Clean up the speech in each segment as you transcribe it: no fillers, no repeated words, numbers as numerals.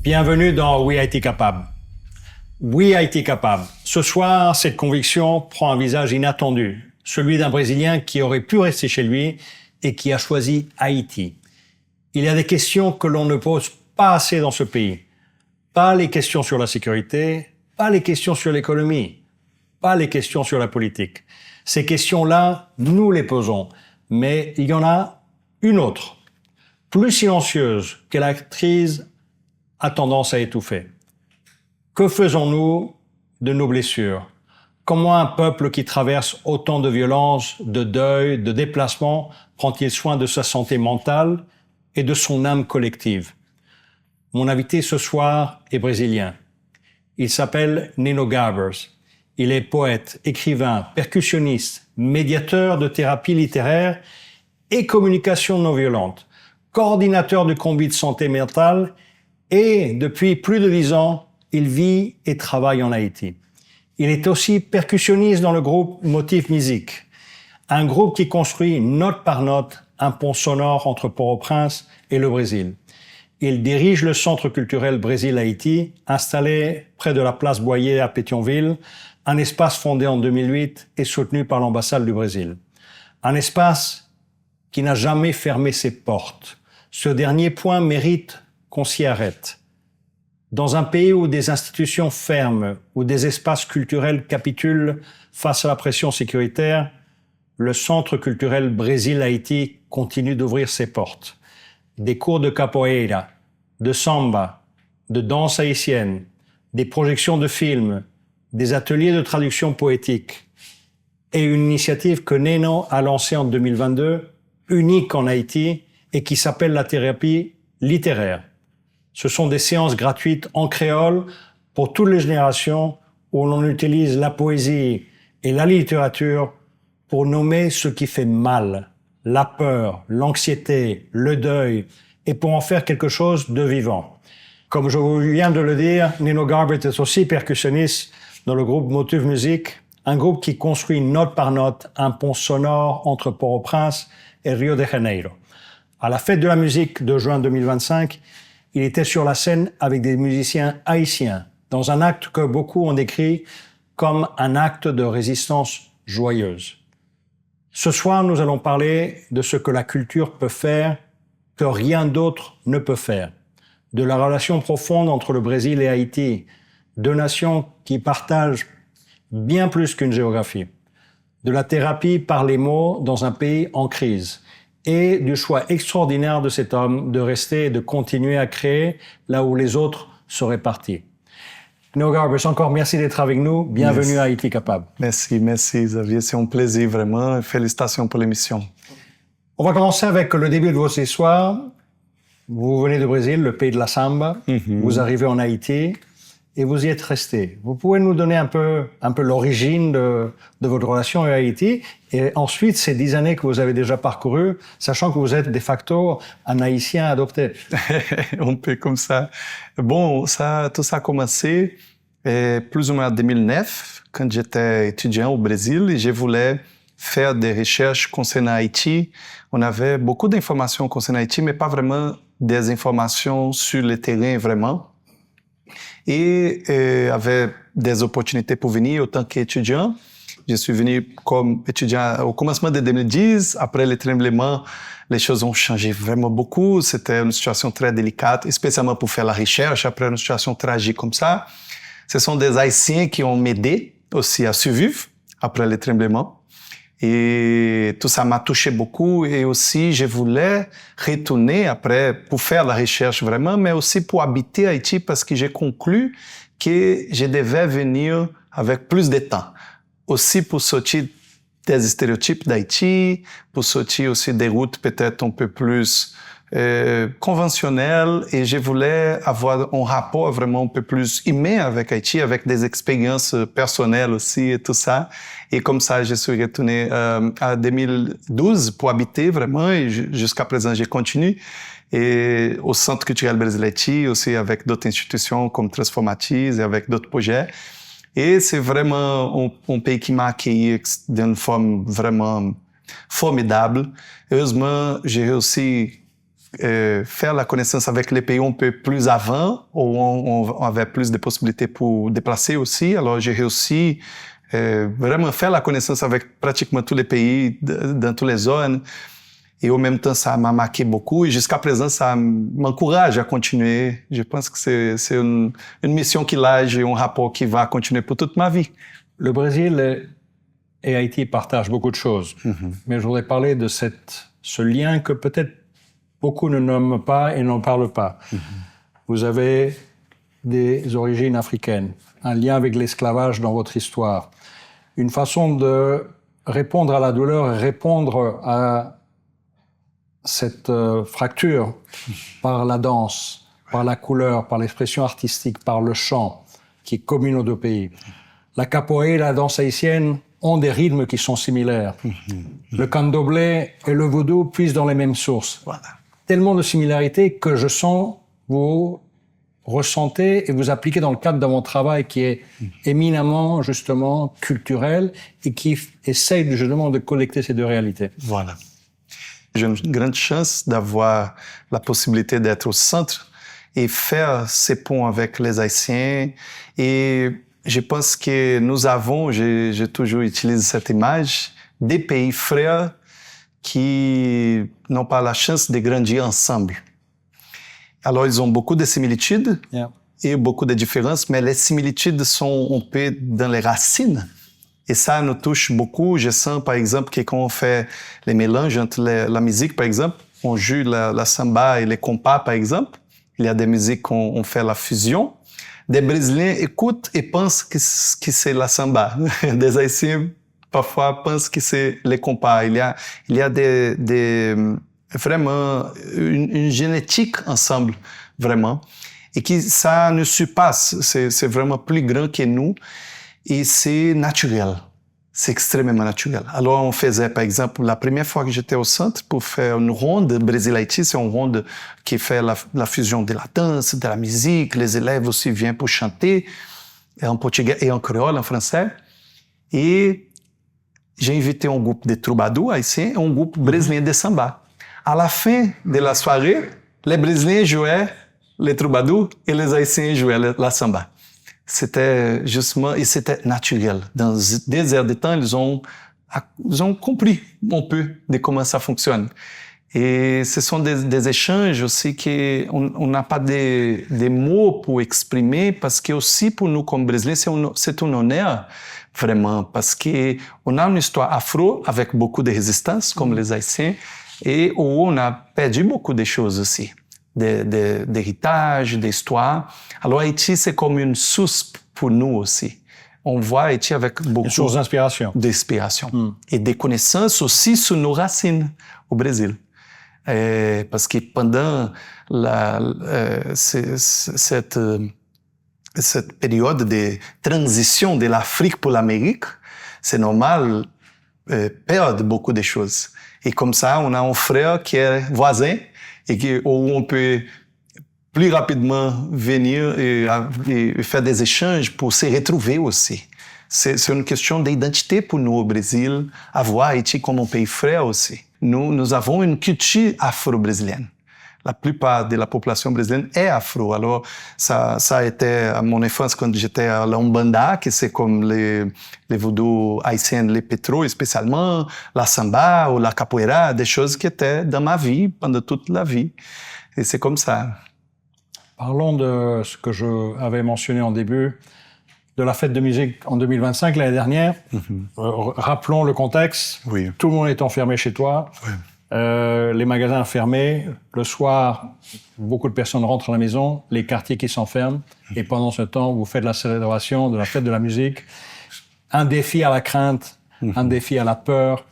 Bienvenue dans We IT Capable. We IT Capable. Ce soir, cette conviction prend un visage inattendu, celui d'un Brésilien qui aurait pu rester chez lui et qui a choisi Haïti. Il y a des questions que l'on ne pose pas assez dans ce pays. Pas les questions sur la sécurité, pas les questions sur l'économie, pas les questions sur la politique. Ces questions-là, nous les posons, mais il y en a une autre, plus silencieuse, que la crise a tendance à étouffer. Que faisons-nous de nos blessures? Comment un peuple qui traverse autant de violences, de deuil, de déplacements prend-il soin de sa santé mentale et de son âme collective? Mon invité ce soir est brésilien. Il s'appelle Nino Garbers. Il est poète, écrivain, percussionniste, médiateur de thérapie littéraire et communication non violente, coordinateur du comité de santé mentale et, depuis plus de 10 ans, il vit et travaille en Haïti. Il est aussi percussionniste dans le groupe Motif Musique, un groupe qui construit note par note un pont sonore entre Port-au-Prince et le Brésil. Il dirige le Centre culturel Brésil-Haïti, installé près de la place Boyer à Pétionville, un espace fondé en 2008 et soutenu par l'ambassade du Brésil. Un espace qui n'a jamais fermé ses portes. Ce dernier point mérite qu'on s'y arrête. Dans un pays où des institutions ferment, où des espaces culturels capitulent face à la pression sécuritaire, le Centre culturel Brésil-Haïti continue d'ouvrir ses portes. Des cours de capoeira, de samba, de danse haïtienne, des projections de films, des ateliers de traduction poétique et une initiative que Nino a lancée en 2022, unique en Haïti et qui s'appelle la thérapie littéraire. Ce sont des séances gratuites en créole pour toutes les générations où l'on utilise la poésie et la littérature pour nommer ce qui fait mal, la peur, l'anxiété, le deuil, et pour en faire quelque chose de vivant. Comme je vous viens de le dire, Nino Garbers est aussi percussionniste dans le groupe Motif Musique, un groupe qui construit note par note un pont sonore entre Port-au-Prince et Rio de Janeiro. À la fête de la musique de juin 2025, il était sur la scène avec des musiciens haïtiens, dans un acte que beaucoup ont décrit comme un acte de résistance joyeuse. Ce soir, nous allons parler de ce que la culture peut faire, que rien d'autre ne peut faire, de la relation profonde entre le Brésil et Haïti, deux nations qui partagent bien plus qu'une géographie, de la thérapie par les mots dans un pays en crise, et du choix extraordinaire de cet homme de rester et de continuer à créer là où les autres seraient partis. Nino Garbers, encore merci d'être avec nous. Bienvenue à IT Capable. Merci Xavier. C'est un plaisir vraiment. Félicitations pour l'émission. On va commencer avec le début de votre histoire. Vous venez du Brésil, le pays de la samba. Vous arrivez en Haïti et vous y êtes resté. Vous pouvez nous donner un peu l'origine de votre relation avec Haïti et ensuite ces 10 années que vous avez déjà parcourues, sachant que vous êtes de facto un Haïtien adopté. Un peu comme ça. Bon, tout ça a commencé plus ou moins en 2009, quand j'étais étudiant au Brésil et je voulais faire des recherches concernant Haïti. On avait beaucoup d'informations concernant Haïti, mais pas vraiment des informations sur le terrain vraiment. Et avait des opportunités pour venir en tant qu'étudiant. Je suis venu comme étudiant au commencement de 2010. Après le tremblement, les choses ont changé vraiment beaucoup. C'était une situation très délicate, spécialement pour faire la recherche après une situation tragique comme ça. Ce sont des Haïtiens qui ont m'aidé aussi à survivre après le tremblement. Et tout ça m'a touché beaucoup et aussi je voulais retourner après pour faire la recherche vraiment, mais aussi pour habiter Haïti parce que j'ai conclu que je devais venir avec plus de temps. Aussi pour sortir des stéréotypes d'Haïti, pour sortir aussi des routes peut-être un peu plus conventionnelles et je voulais avoir un rapport vraiment un peu plus humain avec Haïti, avec des expériences personnelles aussi et tout ça. Et comme ça, je suis retourné en 2012 pour habiter vraiment et jusqu'à présent, je continue. Et au Centre culturel Brésil-Haïti, aussi avec d'autres institutions comme Transformatis et avec d'autres projets. Et c'est vraiment un pays qui m'a accueilli d'une forme vraiment formidable. Heureusement, j'ai réussi faire la connaissance avec les pays un peu plus avant, où on avait plus de possibilités pour déplacer aussi. Alors, j'ai réussi vraiment faire la connaissance avec pratiquement tous les pays, dans toutes les zones. Et en même temps, ça m'a marqué beaucoup. Et jusqu'à présent, ça m'encourage à continuer. Je pense que c'est une mission qui là, j'ai un rapport qui va continuer pour toute ma vie. Le Brésil et Haïti partagent beaucoup de choses. Mais je voudrais parler de ce lien que peut-être beaucoup ne nomment pas et n'en parlent pas. Vous avez des origines africaines, un lien avec l'esclavage dans votre histoire, une façon de répondre à la douleur et répondre à cette fracture par la danse, par la couleur, par l'expression artistique, par le chant, qui est commun aux deux pays. La capoeira et la danse haïtienne ont des rythmes qui sont similaires. Le candomblé et le vaudou puisent dans les mêmes sources. Voilà. Tellement de similarités que je sens vous ressentez et vous appliquez dans le cadre de mon travail qui est éminemment, justement, culturel et qui essaye, justement, de collecter ces deux réalités. Voilà. J'ai une grande chance d'avoir la possibilité d'être au centre et faire ces ponts avec les Haïtiens. Et je pense que nous avons, j'ai toujours utilisé cette image, des pays frères qui n'ont pas la chance de grandir ensemble. Alors, ils ont beaucoup de similitudes et beaucoup de différences, mais les similitudes sont un peu dans les racines. Et ça nous touche beaucoup. Je sens, par exemple, que quand on fait les mélanges entre la musique, par exemple, on joue la samba et les compas, par exemple. Il y a des musiques où on fait la fusion. Des Brésiliens écoutent et pensent que c'est la samba. Des Haïtiens, parfois, pensent que c'est les compas. Il y a vraiment une génétique ensemble, vraiment. Et que ça nous surpasse. C'est vraiment plus grand que nous. Et c'est naturel. C'est extrêmement naturel. Alors, on faisait, par exemple, la première fois que j'étais au centre pour faire une ronde Brésil-Haïti, c'est une ronde qui fait la fusion de la danse, de la musique. Les élèves aussi viennent pour chanter en portugais et en créole, en français. Et j'ai invité un groupe de troubadours haïtiens et un groupe brésilien de samba. À la fin de la soirée, les Brésiliens jouaient les troubadours et les Haïtiens jouaient la samba. C'était justement, et c'était naturel. Dans des heures de temps, ils ont compris un peu de comment ça fonctionne. Et ce sont des échanges aussi qu'on n'a pas des mots pour exprimer, parce que aussi pour nous comme Brésiliens, c'est un honneur, vraiment, parce qu'on a une histoire afro avec beaucoup de résistance, comme les Haïtiens, et où on a perdu beaucoup de choses aussi. D'héritage, d'histoire. Alors Haïti, c'est comme une source pour nous aussi. On voit Haïti avec beaucoup... Une source d'inspiration. D'inspiration. Et de connaissances aussi sur nos racines au Brésil. Parce que pendant cette période de transition de l'Afrique pour l'Amérique, c'est normal perdre beaucoup de choses. Et comme ça, on a un frère qui est voisin et où on peut plus rapidement venir et faire des échanges pour se retrouver aussi. C'est une question d'identité pour nous au Brésil, avoir Haïti comme un pays frère aussi. Nous avons une culture afro-brésilienne. La plupart de la population brésilienne est afro. Alors, ça a été à mon enfance quand j'étais à la Umbanda, que c'est comme les vaudous haïtiens, les pétros spécialement, la samba ou la capoeira, des choses qui étaient dans ma vie pendant toute la vie. Et c'est comme ça. Parlons de ce que je avais mentionné en début, de la fête de musique en 2025, l'année dernière. Rappelons le contexte. Oui. Tout le monde est enfermé chez toi. Oui. Les magasins fermés. Le soir, beaucoup de personnes rentrent à la maison, les quartiers qui s'enferment. Et pendant ce temps, vous faites la célébration de la fête de la musique. Un défi à la crainte, un défi à la peur.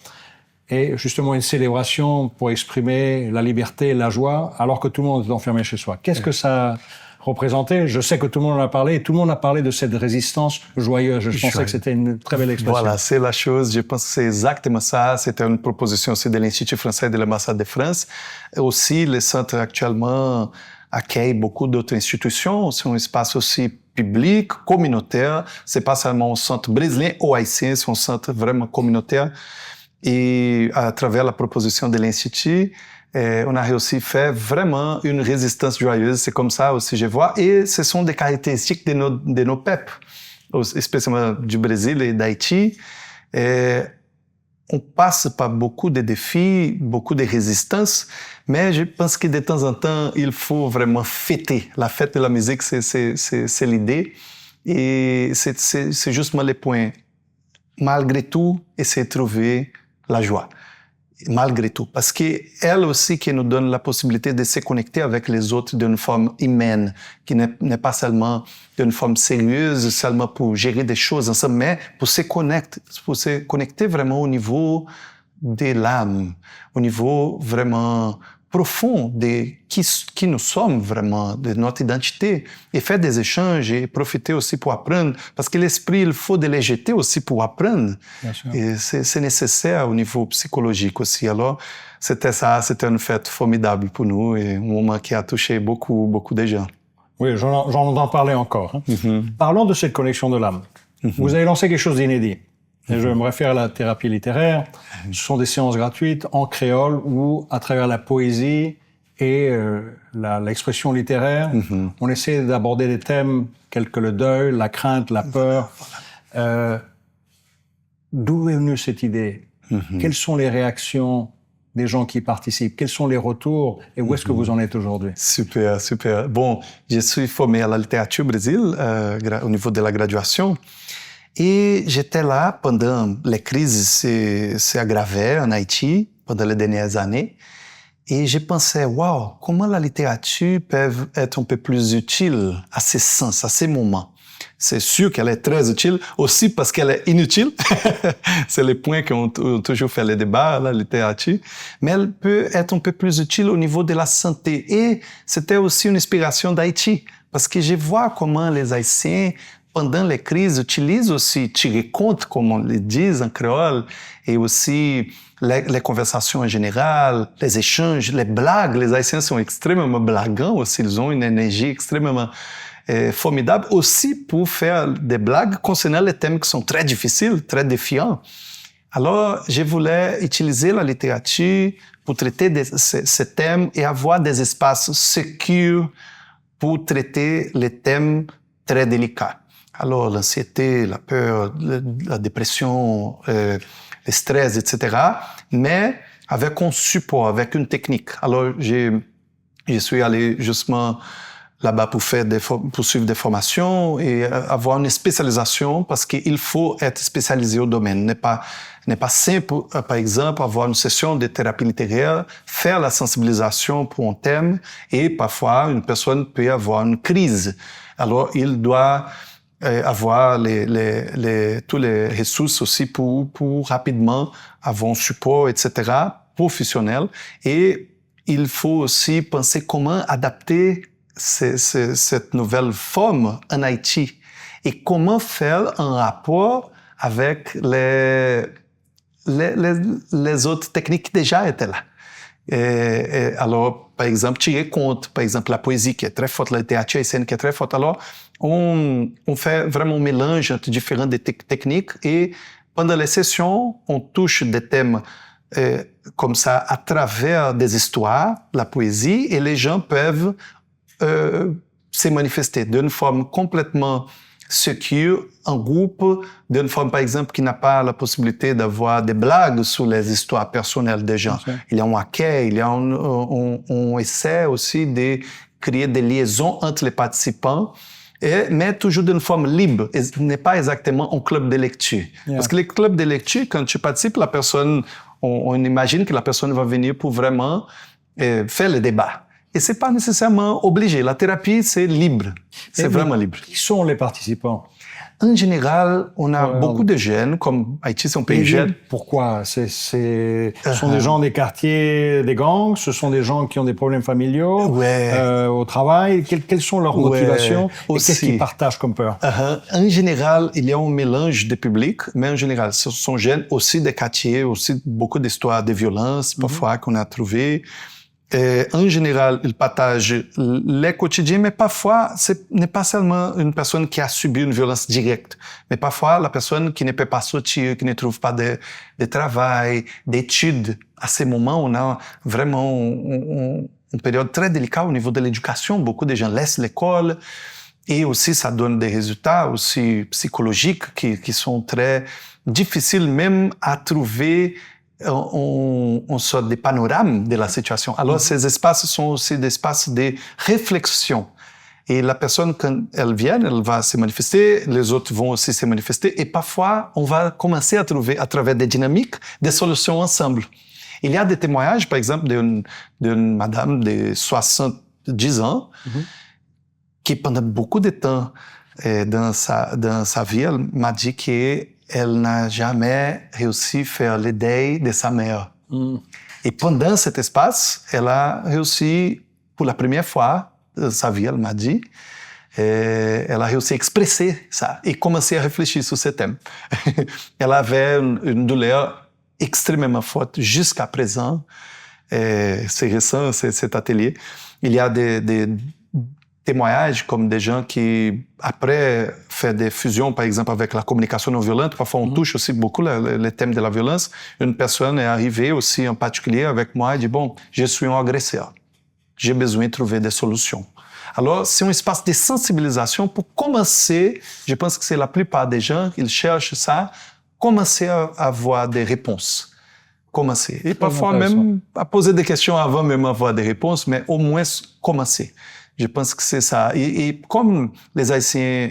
Et justement une célébration pour exprimer la liberté, la joie, alors que tout le monde est enfermé chez soi. Qu'est-ce que ça représentait? Je sais que tout le monde en a parlé, et tout le monde a parlé de cette résistance joyeuse. Je pensais que c'était une très belle expression. Voilà, c'est la chose. Je pense que c'est exactement ça. C'était une proposition aussi de l'Institut français de l'ambassade de France. Et aussi, le centre actuellement accueille beaucoup d'autres institutions. C'est un espace aussi public, communautaire. C'est pas seulement un centre brésilien ou haïtien, c'est un centre vraiment communautaire. Et à travers la proposition de l'Institut, on a réussi à faire vraiment une résistance joyeuse. C'est comme ça aussi, je vois. Et ce sont des caractéristiques de nos peuples, spécialement du Brésil et d'Haïti. On passe par beaucoup de défis, beaucoup de résistances, mais je pense que de temps en temps, il faut vraiment fêter. La fête de la musique, c'est l'idée. Et c'est justement le point. Malgré tout, essayer de trouver la joie. Malgré tout. Parce qu'elle aussi qui nous donne la possibilité de se connecter avec les autres d'une forme humaine, qui n'est pas seulement d'une forme sérieuse, seulement pour gérer des choses ensemble, mais pour se connecter vraiment au niveau de l'âme, au niveau vraiment profond de qui nous sommes vraiment, de notre identité, et faire des échanges et profiter aussi pour apprendre, parce que l'esprit, il faut de les jeter aussi pour apprendre. Bien sûr. Et c'est nécessaire au niveau psychologique aussi. Alors, c'était une fête formidable pour nous et un moment qui a touché beaucoup, beaucoup de gens. Oui, j'en entends parler encore. Hein. Parlons de cette connexion de l'âme. Vous avez lancé quelque chose d'inédit. Et je me réfère à la thérapie littéraire. Ce sont des séances gratuites en créole où, à travers la poésie et l'expression littéraire, on essaie d'aborder des thèmes tels que le deuil, la crainte, la peur. D'où est venue cette idée? Quelles sont les réactions des gens qui participent? Quels sont les retours? Et où est-ce que vous en êtes aujourd'hui? Super, super. Bon, je suis formé à la littérature au Brésil, au niveau de la graduation. Et j'étais là pendant les crises s'aggravaient en Haïti, pendant les dernières années. Et je pensais, waouh, comment la littérature peut être un peu plus utile à ces sens, à ces moments. C'est sûr qu'elle est très utile, aussi parce qu'elle est inutile. C'est le point qu'on toujours fait les débats, la littérature. Mais elle peut être un peu plus utile au niveau de la santé. Et c'était aussi une inspiration d'Haïti, parce que je vois comment les Haïtiens, pendant les crises, utilisent aussi tirer compte, comme on le dit en créole, et aussi les conversations en général, les échanges, les blagues. Les Haïtiens sont extrêmement blaguants aussi, ils ont une énergie extrêmement formidable, aussi pour faire des blagues concernant les thèmes qui sont très difficiles, très défiants. Alors, je voulais utiliser la littérature pour traiter ces thèmes et avoir des espaces sécurs pour traiter les thèmes très délicats. Alors, l'anxiété, la peur, la dépression, le stress, etc. Mais avec un support, avec une technique. Alors, je suis allé justement là-bas pour suivre des formations et avoir une spécialisation parce qu'il faut être spécialisé au domaine. N'est pas simple, par exemple, avoir une session de thérapie littéraire, faire la sensibilisation pour un thème et parfois une personne peut avoir une crise. Alors, il doit avoir tous les ressources aussi pour rapidement avoir un support, etc., professionnel. Et il faut aussi penser comment adapter cette nouvelle forme en Haïti et comment faire un rapport avec les autres techniques qui déjà étaient là. Alors, par exemple, tirer compte, par exemple, la poésie qui est très forte, la littérature haïtienne qui est très forte. Alors, on fait vraiment un mélange entre différentes techniques et pendant les sessions, on touche des thèmes comme ça à travers des histoires, la poésie, et les gens peuvent se manifester d'une forme complètement secure, en groupe, d'une forme, par exemple, qui n'a pas la possibilité d'avoir des blagues sur les histoires personnelles des gens. Okay. Il y a un accueil, il y a on essaie aussi de créer des liaisons entre les participants, mais toujours d'une forme libre. Ce n'est pas exactement un club de lecture. Yeah. Parce que les clubs de lecture, quand tu participes, la personne, on imagine que la personne va venir pour vraiment faire le débat. Et c'est pas nécessairement obligé. La thérapie, c'est libre. C'est vraiment libre. Qui sont les participants? En général, on a beaucoup de jeunes, comme Haïti, c'est un pays jeune. Pourquoi? Ce sont des gens des quartiers, des gangs, ce sont des gens qui ont des problèmes familiaux, au travail. Quelles sont leurs motivations et qu'est-ce qu'ils partagent comme peur? En général, il y a un mélange de publics, mais en général, ce sont jeunes aussi des quartiers, aussi beaucoup d'histoires de violence, parfois, qu'on a trouvées. En général, il partage les quotidiens, mais parfois, ce n'est pas seulement une personne qui a subi une violence directe, mais parfois la personne qui ne peut pas sortir, qui ne trouve pas de travail, d'études. À ces moments, on a vraiment une période très délicate au niveau de l'éducation. Beaucoup de gens laissent l'école et aussi ça donne des résultats aussi psychologiques qui sont très difficiles même à trouver une sorte de panorama de la situation. Alors, ces espaces sont aussi des espaces de réflexion. Et la personne, quand elle vient, elle va se manifester, les autres vont aussi se manifester, et parfois, on va commencer à trouver, à travers des dynamiques, des solutions ensemble. Il y a des témoignages, par exemple, d'une madame de 70 ans, qui pendant beaucoup de temps dans sa vie, elle m'a dit qu'elle n'a jamais réussi à faire le deuil de sa mère. Et pendant cet espace, elle a réussi, pour la première fois de sa vie, elle m'a dit, elle a réussi à exprimer ça et commencer à réfléchir sur ce thème. Elle avait une douleur extrêmement forte jusqu'à présent. C'est récent, cet atelier. Il y a des témoignages comme des gens qui, après faire des fusions, par exemple, avec la communication non violente, parfois on touche aussi beaucoup le thème de la violence. Une personne est arrivée aussi en particulier avec moi et dit, bon, je suis un agresseur. J'ai besoin de trouver des solutions. Alors, c'est un espace de sensibilisation pour commencer, je pense que c'est la plupart des gens, ils cherchent ça, commencer à avoir des réponses. Commencer. Et parfois même à poser des questions avant même avoir des réponses, mais au moins commencer. Je pense que c'est ça. Et comme les Haïtiens,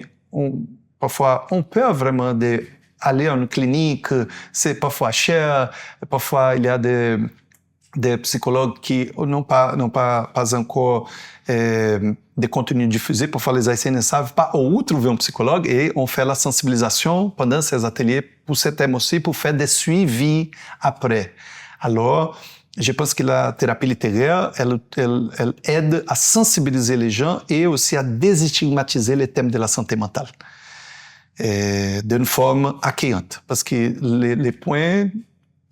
parfois, ont peur vraiment d'aller en clinique, c'est parfois cher, parfois il y a des psychologues qui n'ont pas encore des contenus diffusés. Parfois, les Haïtiens ne savent pas où trouver un psychologue et on fait la sensibilisation pendant ces ateliers pour ce thème aussi, pour faire des suivis après. Alors, je pense que la thérapie littéraire, elle aide à sensibiliser les gens et aussi à déstigmatiser les thèmes de la santé mentale d'une forme accueillante. Parce que les points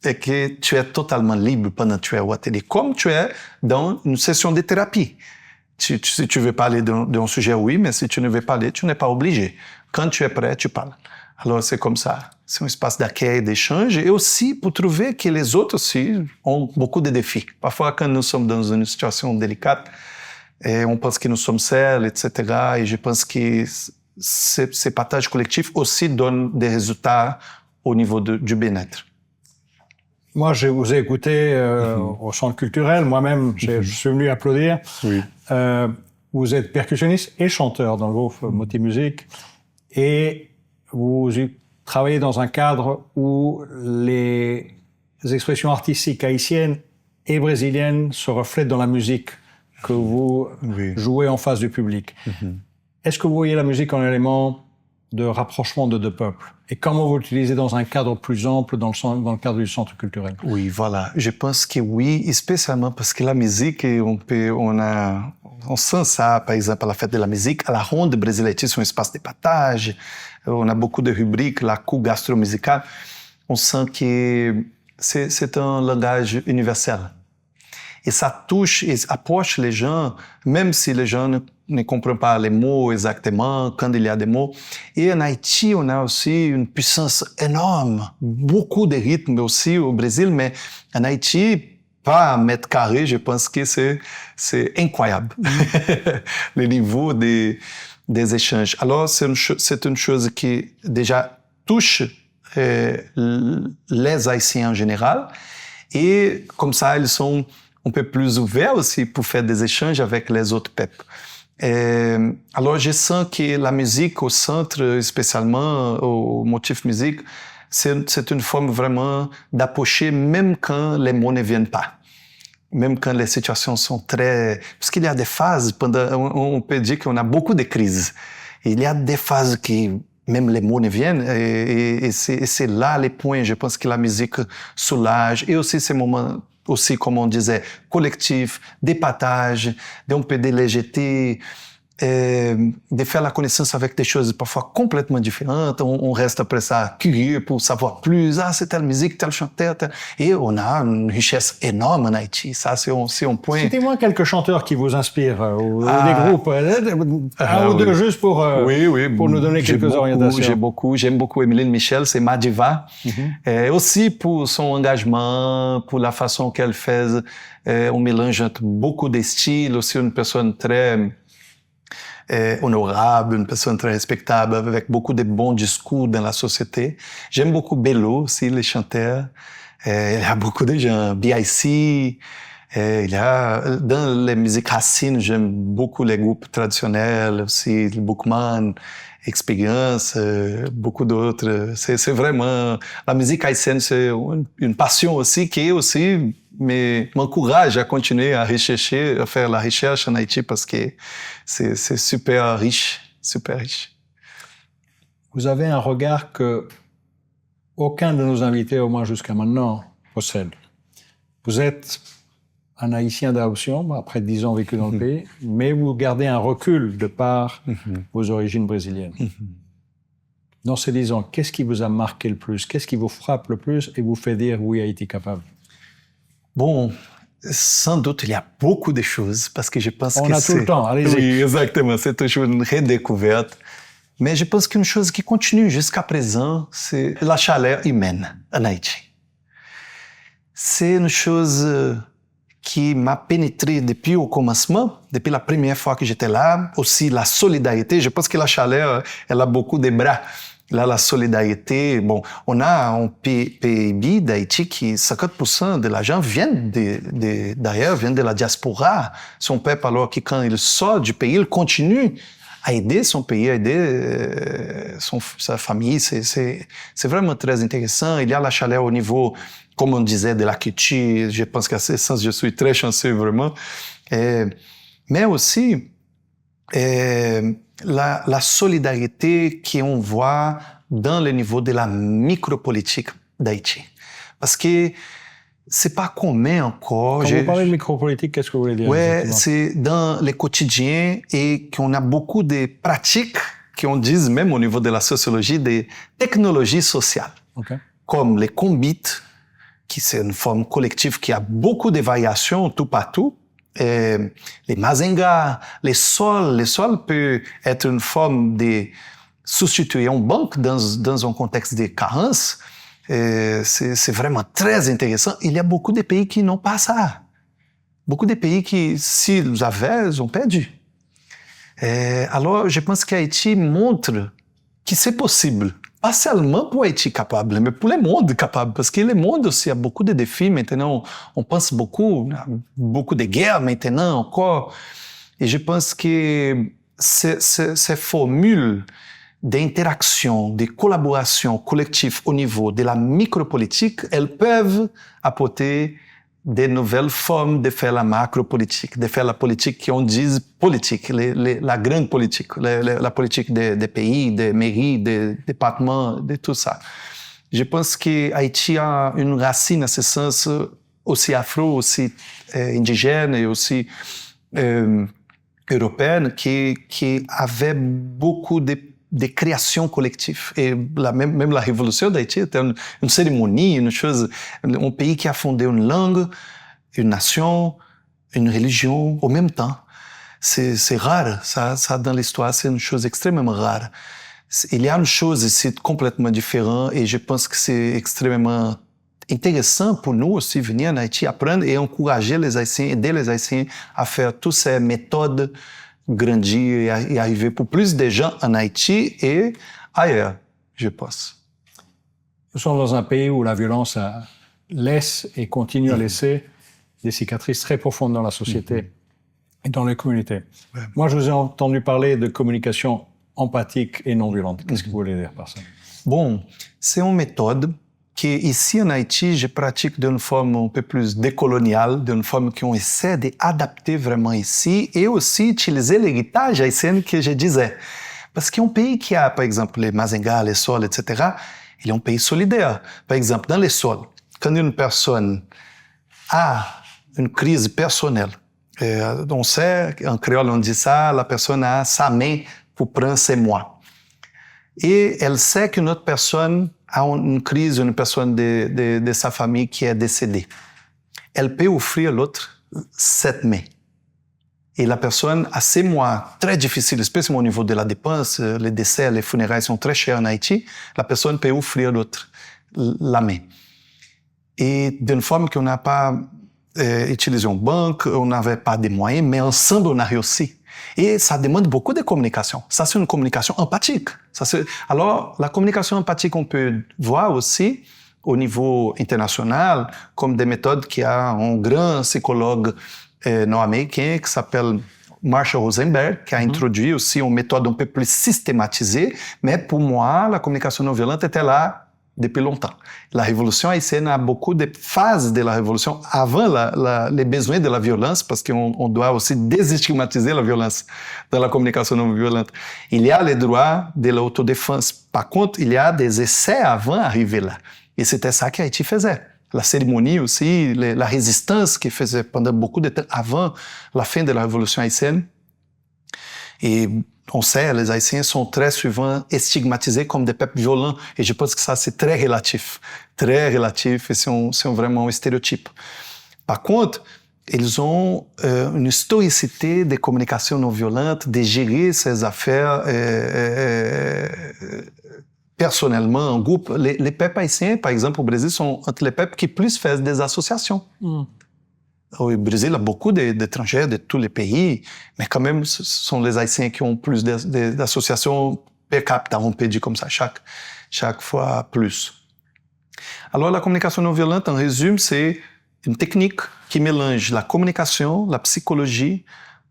est que tu es totalement libre pendant que tu es au atelier, comme tu es dans une session de thérapie. Si tu veux parler d'un sujet, oui, mais si tu ne veux parler, tu n'es pas obligé. Quand tu es prêt, tu parles. Alors, c'est comme ça. C'est un espace d'accueil, d'échange, et aussi pour trouver que les autres aussi ont beaucoup de défis. Parfois, quand nous sommes dans une situation délicate, et on pense que nous sommes seuls, etc., et je pense que ces partages collectifs aussi donnent des résultats au niveau du bien-être. Moi, je vous ai écouté au centre culturel. Moi-même, je suis venu applaudir. Oui. Vous êtes percussionniste et chanteur dans le groupe Motif Musique. Et vous travaillez dans un cadre où les expressions artistiques haïtiennes et brésiliennes se reflètent dans la musique que vous jouez en face du public. Est-ce que vous voyez la musique en élément de rapprochement de deux peuples? Et comment vous l'utilisez dans un cadre plus ample, dans le cadre du centre culturel? Oui, voilà. Je pense que oui, spécialement parce que la musique, on sent ça, par exemple, à la fête de la musique, à la Ronde brésilienne, c'est un espace de partage. On a beaucoup de rubriques, la coup gastro-musicale. On sent que c'est un langage universel. Et ça touche et approche les gens, même si les gens ne comprennent pas les mots exactement, quand il y a des mots. Et en Haïti, on a aussi une puissance énorme, beaucoup de rythmes aussi au Brésil, mais en Haïti, pas à mètre carré, je pense que c'est incroyable, le niveau des échanges. Alors, c'est une chose qui déjà touche les Haïtiens en général, et comme ça, ils sont un peu plus ouverts aussi pour faire des échanges avec les autres peuples. Alors, je sens que la musique au centre, spécialement au Motif Musique, c'est une forme vraiment d'approcher même quand les mots ne viennent pas. Même quand les situations sont très... Parce qu'il y a des phases, on peut dire qu'on a beaucoup de crises. Il y a des phases qui, même les mots ne viennent, et c'est là les points. Je pense que la musique soulage, et aussi ces moments, aussi, comme on disait, collectifs, des partages, d'un peu de légèreté, de faire la connaissance avec des choses parfois complètement différentes. On reste après ça curieux pour savoir plus. Ah, c'est telle musique, tel chanteur. Et on a une richesse énorme en Haïti. Ça, c'est un point. Citez-moi quelques chanteurs qui vous inspirent, ou des groupes, un ou deux juste pour nous donner quelques orientations. J'aime beaucoup Emeline Michel, c'est ma diva. Et aussi pour son engagement, pour la façon qu'elle fait un mélange entre beaucoup de styles, aussi une personne très honorable, une personne très respectable, avec beaucoup de bons discours dans la société. J'aime beaucoup Bello aussi, les chanteurs. Il y a beaucoup de gens, B.I.C., il y a, dans les musiques racines, j'aime beaucoup les groupes traditionnels, aussi Bookman, Expérience, beaucoup d'autres. C'est vraiment, la musique haïtienne, c'est une passion aussi qui aussi m'encourage à continuer à rechercher, à faire la recherche en Haïti parce que c'est super riche, super riche. Vous avez un regard que aucun de nos invités, au moins jusqu'à maintenant, possède. Vous êtes un Haïtien d'adoption, après 10 ans vécu dans le pays, mais vous gardez un recul de par vos origines brésiliennes. Dans ces 10 ans, qu'est-ce qui vous a marqué le plus? Qu'est-ce qui vous frappe le plus et vous fait dire « oui, Haïti capable » ? Bon, sans doute, il y a beaucoup de choses, parce que je pense On a tout le temps, allez-y. Oui, exactement, c'est toujours une redécouverte. Mais je pense qu'une chose qui continue jusqu'à présent, c'est la chaleur humaine en Haïti. C'est une chose qui m'a pénétré depuis au commencement, depuis la première fois que j'étais là. Aussi la solidarité, je pense que la chaleur, elle a beaucoup de bras. Là, la solidarité, bon, on a un PIB d'Haïti qui 50% de l'argent viennent d'ailleurs, viennent de la diaspora. Son peuple, alors que quand il sort du pays, il continue à aider son pays, à aider sa famille. C'est vraiment très intéressant. Il y a la chaleur au niveau, comme on disait, de la culture. Je pense qu'à ce sens, je suis très chanceux, vraiment. Mais aussi, la solidarité qu'on voit dans le niveau de la micropolitique d'Haïti. Parce que c'est pas commun encore. Quand vous parlez de micropolitique, qu'est-ce que vous voulez dire? Ouais, c'est dans le quotidien et qu'on a beaucoup de pratiques qu'on dit même au niveau de la sociologie des technologies sociales. Okay. Comme les combits, qui c'est une forme collective qui a beaucoup de variations tout partout. Les mazengas, les sols. Les sols peuvent être une forme de substituer une banque dans un contexte de carence. C'est vraiment très intéressant. Il y a beaucoup de pays qui n'ont pas ça. Beaucoup de pays qui, s'ils avaient, ils ont perdu. Alors, je pense qu'Haïti montre que c'est possible. Pas seulement pour Haïti capable, mais pour le monde capable. Parce que le monde aussi a beaucoup de défis maintenant. On pense beaucoup de guerres maintenant encore. Et je pense que ces formules d'interaction, de collaboration collective au niveau de la micropolitique, elles peuvent apporter de nouvelles formes de faire la macropolitique, de faire la politique qu'on dit politique, la grande politique, la politique des pays, des mairies, des départements, de tout ça. Je pense que Haïti a une racine à ce sens aussi afro, aussi indigène et aussi européenne qui avait beaucoup de création collective. Et même la révolution d'Haïti était une cérémonie, une chose, un pays qui a fondé une langue, une nation, une religion au même temps. C'est rare, ça dans l'histoire, c'est une chose extrêmement rare. Il y a une chose ici complètement différente et je pense que c'est extrêmement intéressant pour nous aussi venir en Haïti apprendre et encourager les Haïtiens, aider les Haïtiens à faire toutes ces méthodes grandir et arriver pour plus de gens en Haïti et ailleurs, je pense. Nous sommes dans un pays où la violence laisse et continue à laisser des cicatrices très profondes dans la société et dans les communautés. Ouais. Moi, je vous ai entendu parler de communication empathique et non violente. Qu'est-ce que vous voulez dire par ça? Bon, c'est une méthode que ici en Haïti, je pratique d'une forme un peu plus décoloniale, d'une forme qu'on essaie d'adapter vraiment ici et aussi utiliser l'héritage haïtien que je disais. Parce qu'un pays qui a, par exemple, les mazengas, les sols, etc., il est un pays solidaire. Par exemple, dans les sols, quand une personne a une crise personnelle, On sait, en créole on dit ça, la personne a sa main pour prendre ses mois. Et elle sait qu'une autre personne a une crise, une personne de sa famille qui est décédée. Elle peut offrir à l'autre cette main. Et la personne a ces mois très difficiles, spécialement au niveau de la dépense, les décès, les funérailles sont très chers en Haïti, la personne peut offrir à l'autre la main. Et d'une forme qu'on n'a pas utilisé en banque, on n'avait pas de moyens, mais ensemble on a réussi. Et ça demande beaucoup de communication. Ça, c'est une communication empathique. Alors, la communication empathique, on peut voir aussi au niveau international comme des méthodes qu'il y a un grand psychologue nord-américain qui s'appelle Marshall Rosenberg, qui a introduit aussi une méthode un peu plus systématisée. Mais pour moi, la communication non violente était là depuis longtemps. La révolution haïtienne a beaucoup de phases de la révolution avant les besoins de la violence, parce qu'on doit aussi déstigmatiser la violence dans la communication non violente. Il y a les droits de l'autodéfense. Par contre, il y a des essais avant d'arriver là. Et c'était ça qu'Haïti faisait. La cérémonie aussi, la résistance qu'il faisait pendant beaucoup de temps avant la fin de la révolution haïtienne. Et on sait, les Haïtiens sont très souvent stigmatisés comme des peuples violents. Et je pense que ça, c'est très relatif. Très relatif et c'est vraiment un stéréotype. Par contre, ils ont une historicité de communication non violente, de gérer ces affaires personnellement, en groupe. Les peuples haïtiens, par exemple, au Brésil, sont entre les peuples qui plus font des associations. Au Brésil, il y a beaucoup d'étrangers de tous les pays, mais quand même, ce sont les Haïtiens qui ont plus d'associations per capita, on peut dire comme ça, chaque fois plus. Alors, la communication non violente, en résumé, c'est une technique qui mélange la communication, la psychologie,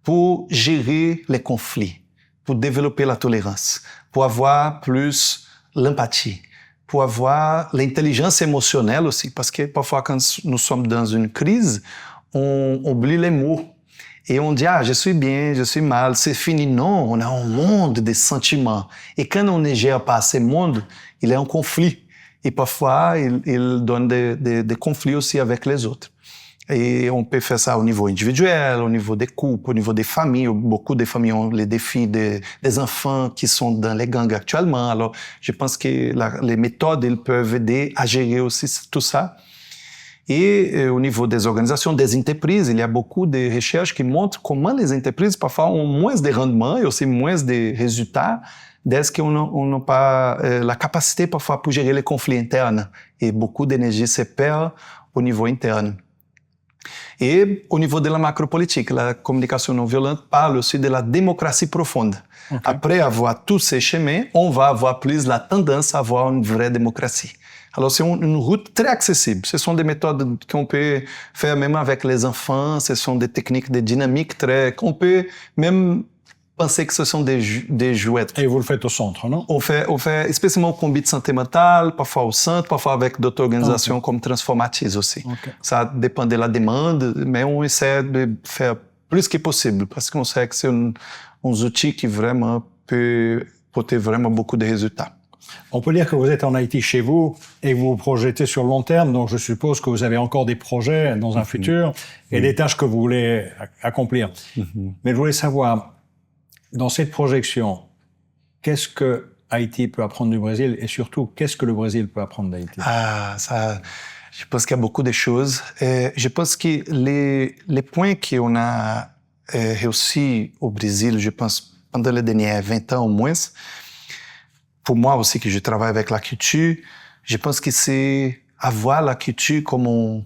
pour gérer les conflits, pour développer la tolérance, pour avoir plus l'empathie, pour avoir l'intelligence émotionnelle aussi, parce que parfois, quand nous sommes dans une crise, on oublie les mots et on dit « Ah, je suis bien, je suis mal, c'est fini ». Non, on a un monde de sentiments. Et quand on ne gère pas ces mondes, il y a un conflit. Et parfois, il donne des conflits aussi avec les autres. Et on peut faire ça au niveau individuel, au niveau des couples, au niveau des familles. Beaucoup de familles ont les défis des enfants qui sont dans les gangs actuellement. Alors, je pense que les méthodes, elles peuvent aider à gérer aussi tout ça. Et au niveau des organisations, des entreprises, il y a beaucoup de recherches qui montrent comment les entreprises parfois ont moins de rendement et aussi moins de résultats dès qu'on n'a pas la capacité parfois pour gérer les conflits internes. Et beaucoup d'énergie se perd au niveau interne. Et au niveau de la macropolitique, la communication non violente parle aussi de la démocratie profonde. Okay. Après avoir tous ces chemins, on va avoir plus la tendance à avoir une vraie démocratie. Alors, c'est une route très accessible. Ce sont des méthodes qu'on peut faire même avec les enfants. Ce sont des techniques de dynamique qu'on peut même penser que ce sont des jouets. Et vous le faites au centre, non? On fait spécialement au comité de santé mentale, parfois au centre, parfois avec d'autres organisations comme Transformatis aussi. Okay. Ça dépend de la demande, mais on essaie de faire plus que possible parce qu'on sait que c'est un outil qui vraiment peut porter vraiment beaucoup de résultats. On peut dire que vous êtes en Haïti chez vous et vous vous projetez sur le long terme, donc je suppose que vous avez encore des projets dans un futur et des tâches que vous voulez accomplir. Mais je voulais savoir, dans cette projection, qu'est-ce que Haïti peut apprendre du Brésil et surtout, qu'est-ce que le Brésil peut apprendre d'Haïti? Ah, ça, je pense qu'il y a beaucoup de choses. Je pense que les points qu'on a réussi au Brésil, je pense, pendant les derniers 20 ans au moins, pour moi aussi, que je travaille avec la culture, je pense que c'est avoir la culture comme un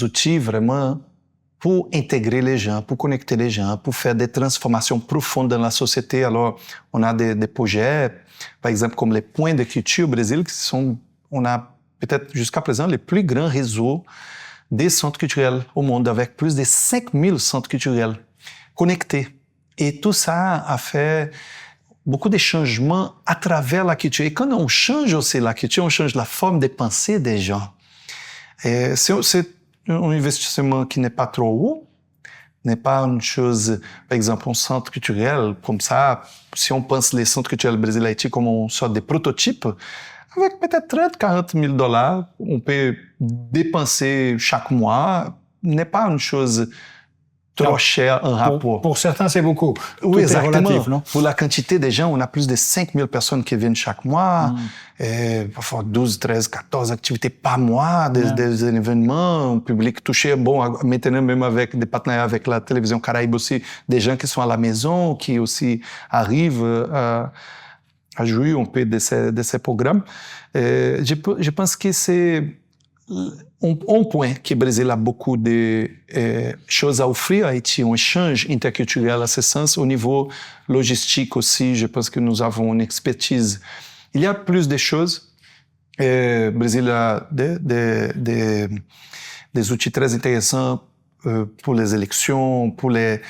outil vraiment pour intégrer les gens, pour connecter les gens, pour faire des transformations profondes dans la société. Alors, on a des projets, par exemple, comme les points de culture au Brésil, on a peut-être jusqu'à présent les plus grands réseaux des centres culturels au monde, avec plus de 5000 centres culturels connectés. Et tout ça a fait beaucoup de changements à travers la culture. Et quand on change aussi la culture, on change la forme de pensée des gens. Et c'est un investissement qui n'est pas trop haut, n'est pas une chose, par exemple, un centre culturel comme ça. Si on pense les centres culturels brésiliens comme une sorte de prototype, avec peut-être 30, 40 000 $, on peut dépenser chaque mois, n'est pas une chose trop cher en rapport. Pour certains, c'est beaucoup. Oui, Tout exactement. est relatif, non? Pour la quantité des gens, on a plus de 5000 personnes qui viennent chaque mois, et parfois 12, 13, 14 activités par mois, des événements, un public touché. Bon, maintenant, même avec des partenaires avec la télévision Caraïbe aussi, des gens qui sont à la maison, qui aussi arrivent à jouer un peu de ces programmes. Je pense que c'est un point que le Brésil a beaucoup de choses à offrir à Haïti, un échange interculturel à ce sens. Au niveau logistique aussi, je pense que nous avons une expertise. Il y a plus de choses. Le Brésil a des outils très intéressants pour les élections, pour les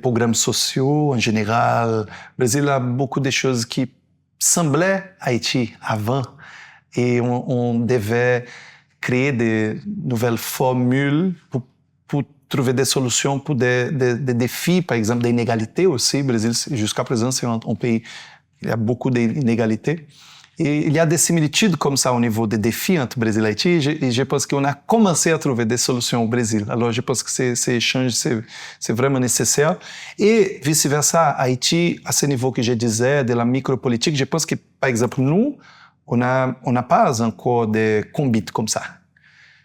programmes sociaux en général. Le Brésil a beaucoup de choses qui semblaient Haïti avant et on devait créer des nouvelles formules pour trouver des solutions pour des défis, par exemple, d'inégalités aussi. Le Brésil, jusqu'à présent, c'est un pays, il y a beaucoup d'inégalités. Et il y a des similitudes comme ça au niveau des défis entre Brésil et Haïti. Et je pense qu'on a commencé à trouver des solutions au Brésil. Alors, je pense que ces échanges, c'est vraiment nécessaire. Et vice-versa, Haïti, à ce niveau que je disais, de la micropolitique, je pense que, par exemple, nous, on n'a pas encore des combats comme ça.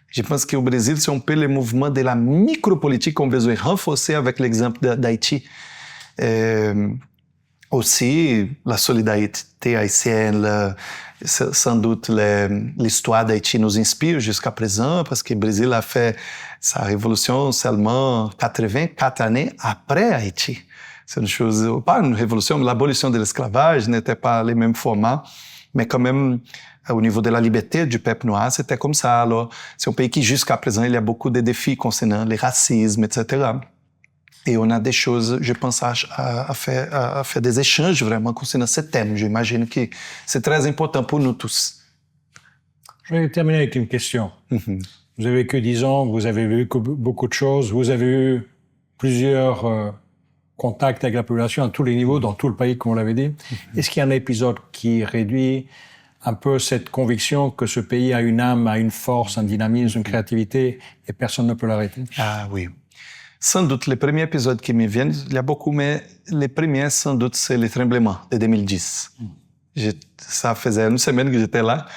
Je pense qu'au Brésil, c'est un peu le mouvement de la micropolitique qu'on besoin renforcer avec l'exemple d'Haïti. Aussi, la solidarité haïtienne, sans doute l'histoire d'Haïti nous inspire jusqu'à présent, parce que le Brésil a fait sa révolution seulement 84 années après Haïti. C'est une chose, pas une révolution, mais l'abolition de l'esclavage n'était pas les mêmes formats, mais quand même, au niveau de la liberté du peuple noir, c'était comme ça. Alors, c'est un pays qui, jusqu'à présent, il y a beaucoup de défis concernant le racisme, etc. Et on a des choses, je pense, à faire des échanges vraiment concernant ce thème. J'imagine que c'est très important pour nous tous. Je vais terminer avec une question. Vous avez vécu 10 ans, vous avez vu beaucoup de choses, vous avez eu plusieurs contacts avec la population à tous les niveaux, dans tout le pays, comme vous l'avez dit. Est-ce qu'il y a un épisode qui réduit un peu cette conviction que ce pays a une âme, a une force, un dynamisme, une créativité, et personne ne peut l'arrêter? Ah oui. Sans doute, les premiers épisodes qui me viennent, il y a beaucoup, mais les premiers, sans doute, c'est le tremblement de 2010. Ça faisait une semaine que j'étais là.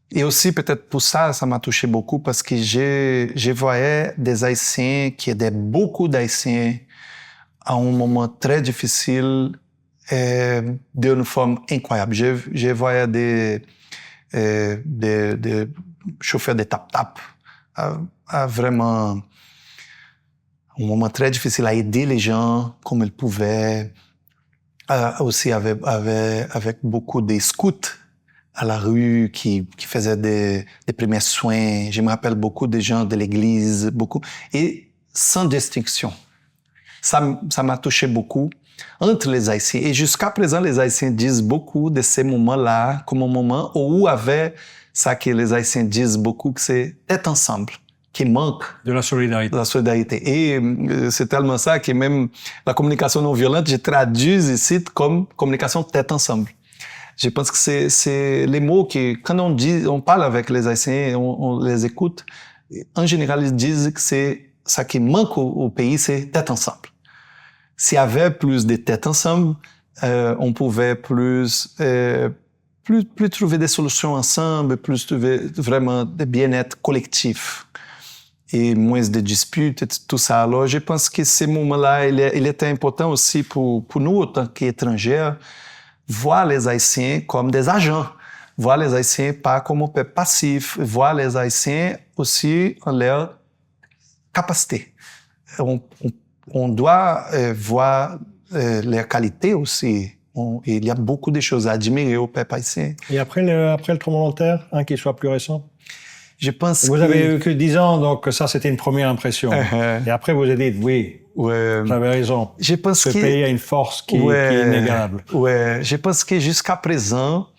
Et aussi, peut-être pour ça, ça m'a touché beaucoup, parce que je voyais des Haïtiens qui aidaient beaucoup d'Haïtiens à un moment très difficile, d'une forme incroyable. Je voyais des chauffeurs de tap-tap à vraiment un moment très difficile à aider les gens comme ils pouvaient. Aussi avec beaucoup de scouts à la rue qui faisaient des premiers soins. Je me rappelle beaucoup de gens de l'église, beaucoup. Et sans distinction. Ça m'a touché beaucoup entre les Haïtiens. Et jusqu'à présent, les Haïtiens disent beaucoup de ces moments-là comme un moment où avait ça que les Haïtiens disent beaucoup, que c'est être ensemble, qui manque de la solidarité. De la solidarité. Et c'est tellement ça que même la communication non violente, je traduis ici comme communication tête ensemble. Je pense que c'est les mots que, quand on parle avec les Haïtiens, on les écoute, en général, ils disent que c'est ça qui manque au pays, c'est tête ensemble. S'il y avait plus de têtes ensemble, on pouvait plus trouver des solutions ensemble, plus trouver vraiment de bien-être collectif et moins de disputes et tout ça. Alors, je pense que ce moment-là, il était important aussi pour nous, en tant qu'étrangers, voir les Haïtiens comme des agents, voir les Haïtiens pas comme un peuple passif, voir les Haïtiens aussi en leur capacité. On doit voir leurs qualités aussi. Il y a beaucoup de choses à admirer au peuple haïtien. Et après le tremblement de terre, qui soit plus récent? Je pense vous avez eu que 10 ans, donc ça c'était une première impression. Et après vous avez dit, oui, j'avais raison. Je pense ce pays a une force qui est inégalable. Ouais, je pense que jusqu'à présent,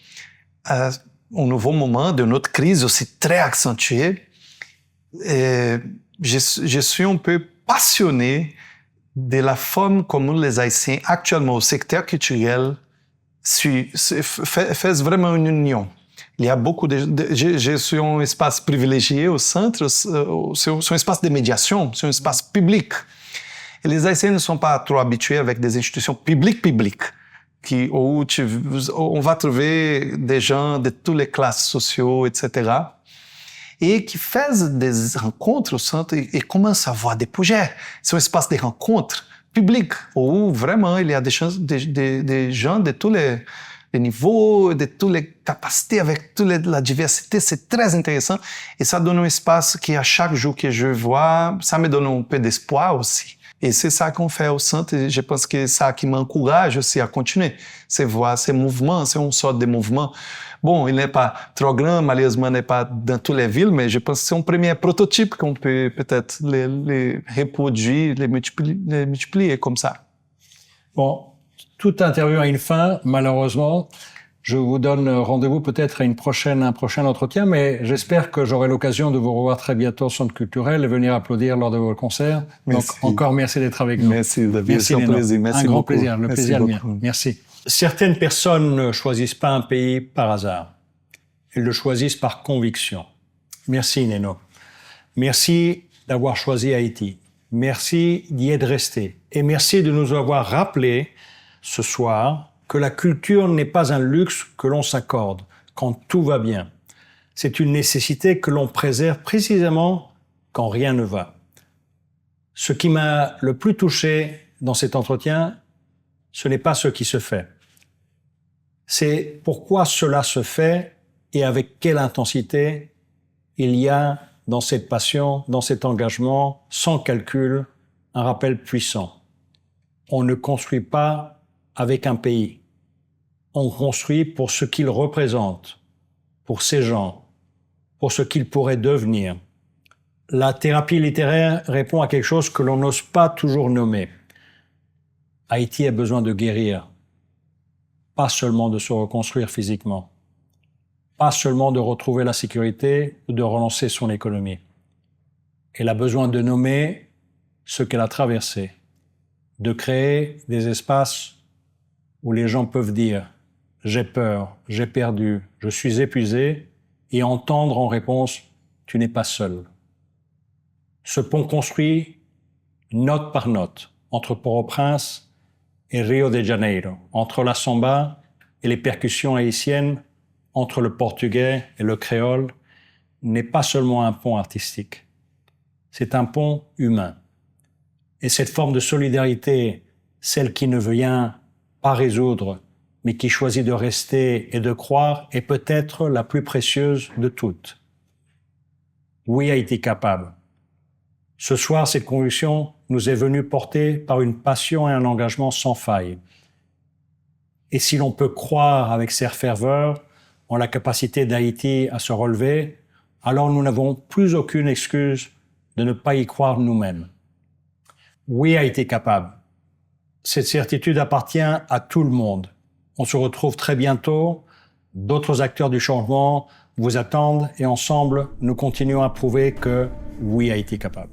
un nouveau moment de notre crise aussi très accentuée, je suis un peu passionné de la forme comme les Haïtiens actuellement au secteur culturel font vraiment une union. Il y a beaucoup je suis un espace privilégié au centre, c'est un espace de médiation, c'est un espace public. Et les Haïtiens ne sont pas trop habitués avec des institutions publiques, où on va trouver des gens de toutes les classes sociales, etc. Et qui font des rencontres au centre et commencent à voir des projets. C'est un espace de rencontres publiques où vraiment il y a des gens de tous les niveaux, de toutes les capacités, avec toute la diversité. C'est très intéressant et ça donne un espace qui, à chaque jour que je vois, ça me donne un peu d'espoir aussi. Et c'est ça qu'on fait au centre et je pense que c'est ça qui m'encourage aussi à continuer. C'est voir ces mouvements, c'est une sorte de mouvement. Bon, il n'est pas trop grand, malheureusement, n'est pas dans toutes les villes, mais je pense que c'est un premier prototype qu'on peut peut-être les reproduire, les multiplier comme ça. Bon, toute interview a une fin, malheureusement. Je vous donne rendez-vous peut-être à un prochain entretien, mais j'espère que j'aurai l'occasion de vous revoir très bientôt au Centre culturel et venir applaudir lors de vos concerts. Merci. Donc, encore merci d'être avec nous. Merci, David. Merci, c'est un plaisir. Merci un grand beaucoup. plaisir. Le Merci plaisir est beaucoup. mien. Merci. Certaines personnes ne choisissent pas un pays par hasard. Elles le choisissent par conviction. Merci, Neno. Merci d'avoir choisi Haïti. Merci d'y être resté. Et merci de nous avoir rappelé ce soir que la culture n'est pas un luxe que l'on s'accorde quand tout va bien. C'est une nécessité que l'on préserve précisément quand rien ne va. Ce qui m'a le plus touché dans cet entretien, ce n'est pas ce qui se fait. C'est pourquoi cela se fait et avec quelle intensité il y a dans cette passion, dans cet engagement, sans calcul, un rappel puissant. On ne construit pas avec un pays. On construit pour ce qu'il représente, pour ces gens, pour ce qu'ils pourraient devenir. La thérapie littéraire répond à quelque chose que l'on n'ose pas toujours nommer. Haïti a besoin de guérir, pas seulement de se reconstruire physiquement, pas seulement de retrouver la sécurité ou de relancer son économie. Elle a besoin de nommer ce qu'elle a traversé, de créer des espaces où les gens peuvent dire « j'ai peur, j'ai perdu, je suis épuisé » et entendre en réponse « tu n'es pas seul ». Ce pont construit, note par note, entre Port-au-Prince et Rio de Janeiro, entre la samba et les percussions haïtiennes, entre le portugais et le créole, n'est pas seulement un pont artistique, c'est un pont humain. Et cette forme de solidarité, celle qui ne vient pas résoudre, mais qui choisit de rester et de croire, est peut-être la plus précieuse de toutes. Oui, Haïti capable. Ce soir, cette conviction nous est venue portée par une passion et un engagement sans faille. Et si l'on peut croire avec cette ferveur en la capacité d'Haïti à se relever, alors nous n'avons plus aucune excuse de ne pas y croire nous-mêmes. Oui, Haïti capable. Cette certitude appartient à tout le monde. On se retrouve très bientôt. D'autres acteurs du changement vous attendent et ensemble, nous continuons à prouver que oui, Haïti capable.